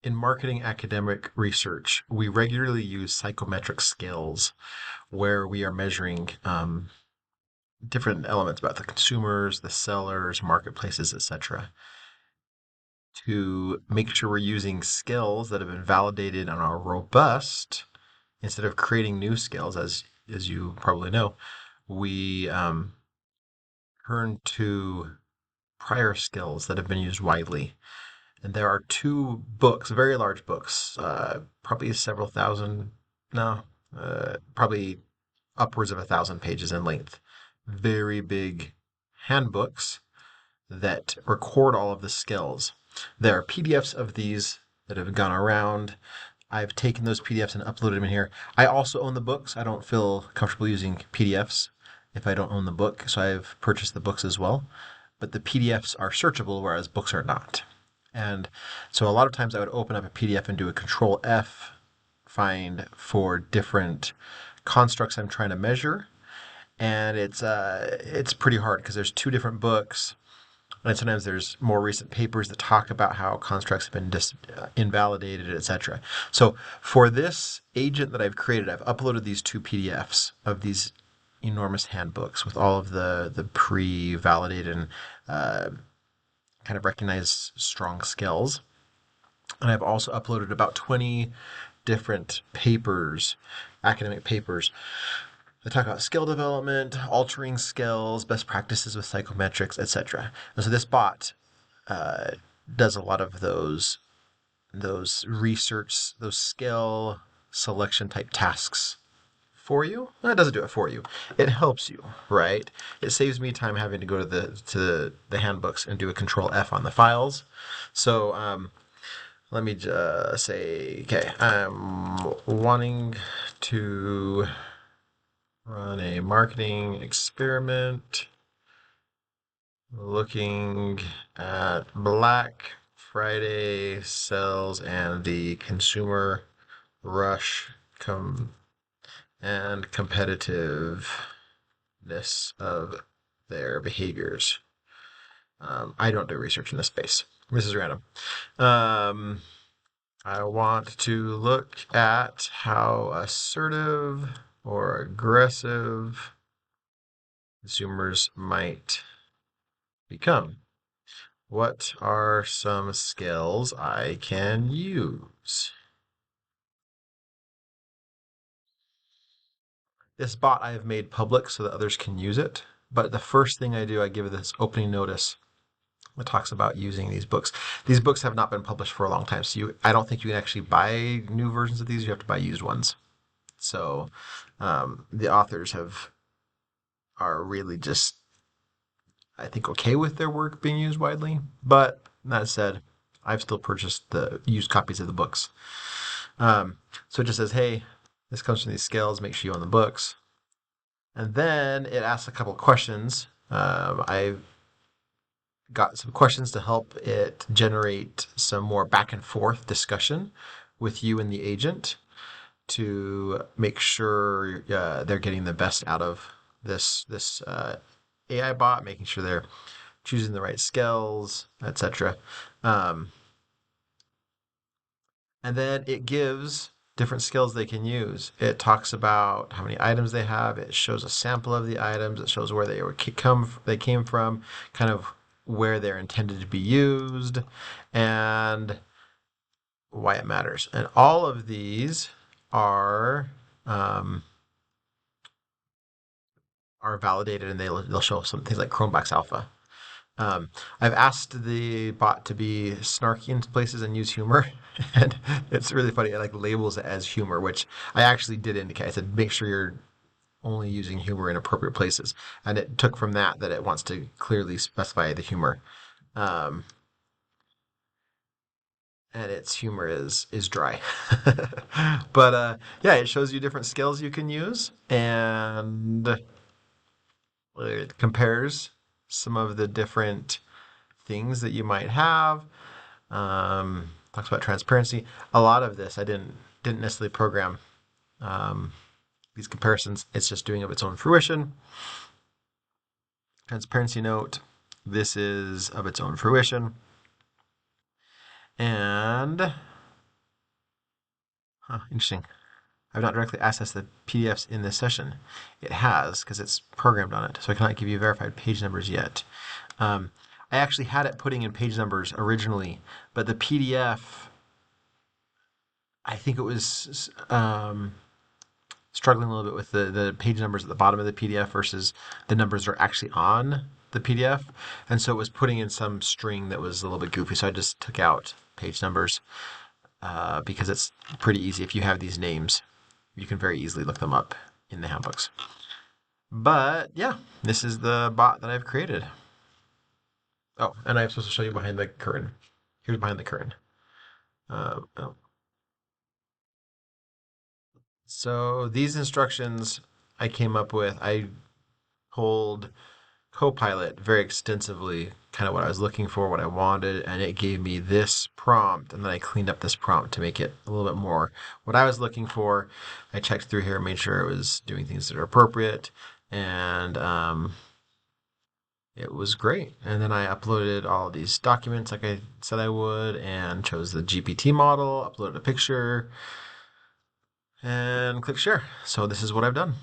In marketing academic research, we regularly use psychometric scales where we are measuring different elements about the consumers, the sellers, marketplaces, etc., to make sure we're using skills that have been validated and are robust instead of creating new skills. As you probably know, we turn to prior skills that have been used widely. And there are two books, very large books, probably several thousand, no, probably upwards of 1,000 pages in length. Very big handbooks that record all of the skills. There are PDFs of these that have gone around. I've taken those PDFs and uploaded them in here. I also own the books. I don't feel comfortable using PDFs if I don't own the book, so I've purchased the books as well. But the PDFs are searchable, whereas books are not. And so a lot of times I would open up a PDF and do a Control F find for different constructs I'm trying to measure. And it's pretty hard because there's two different books, and sometimes there's more recent papers that talk about how constructs have been invalidated, etc. So for this agent that I've created, I've uploaded these two PDFs of these enormous handbooks with all of the pre-validated and kind of recognized strong skills. And I've also uploaded about 20 different papers, academic papers, that talk about skill development, altering skills, best practices with psychometrics, etc. And so this bot does a lot of those research, those skill selection type tasks for you. Well, it doesn't do it for you. It helps you, right? It saves me time having to go to the handbooks and do a Control F on the files. So let me just say, okay, I'm wanting to run a marketing experiment looking at Black Friday sales and the consumer rush and competitiveness of their behaviors. I don't do research in this space. This is random. I want to look at how assertive or aggressive consumers might become. What are some skills I can use? This bot I have made public so that others can use it. But the first thing I do, I give this opening notice that talks about using these books. These books have not been published for a long time, so I don't think you can actually buy new versions of these. You have to buy used ones. So the authors are really just, I think, okay with their work being used widely. But that said, I've still purchased the used copies of the books. So it just says, hey, this comes from these skills. Make sure you own the books. And then it asks a couple of questions. I've got some questions to help it generate some more back and forth discussion with you and the agent to make sure they're getting the best out of this AI bot, making sure they're choosing the right skills, etc. And then it gives different skills they can use. It talks about how many items they have. It shows a sample of the items. It shows where they came from, kind of where they're intended to be used, and why it matters. And all of these are are validated, and they'll show some things like Chromevox Alpha. I've asked the bot to be snarky in places and use humor, and it's really funny. It like labels it as humor, which I actually did indicate. I said make sure you're only using humor in appropriate places, and it took from that it wants to clearly specify the humor, and its humor is dry. But yeah, it shows you different skills you can use, and it compares some of the different things that you might have. Talks about transparency. A lot of this I didn't necessarily program these comparisons. It's just doing of its own fruition. Transparency note. This is of its own fruition. And interesting. I've not directly accessed the PDFs in this session. It has, because it's programmed on it, so I cannot give you verified page numbers yet. I actually had it putting in page numbers originally, but the PDF, I think it was struggling a little bit with the page numbers at the bottom of the PDF versus the numbers that are actually on the PDF. And so it was putting in some string that was a little bit goofy. So I just took out page numbers because it's pretty easy. If you have these names, you can very easily look them up in the handbooks. But yeah, this is the bot that I've created. Oh, and I'm supposed to show you behind the curtain. Here's behind the curtain. Oh. So these instructions I came up with, I told Copilot very extensively kind of what I was looking for, what I wanted, and it gave me this prompt, and then I cleaned up this prompt to make it a little bit more what I was looking for. I checked through here, made sure it was doing things that are appropriate, and it was great. And then I uploaded all of these documents like I said I would, and chose the GPT model, uploaded a picture, and click share. So this is what I've done.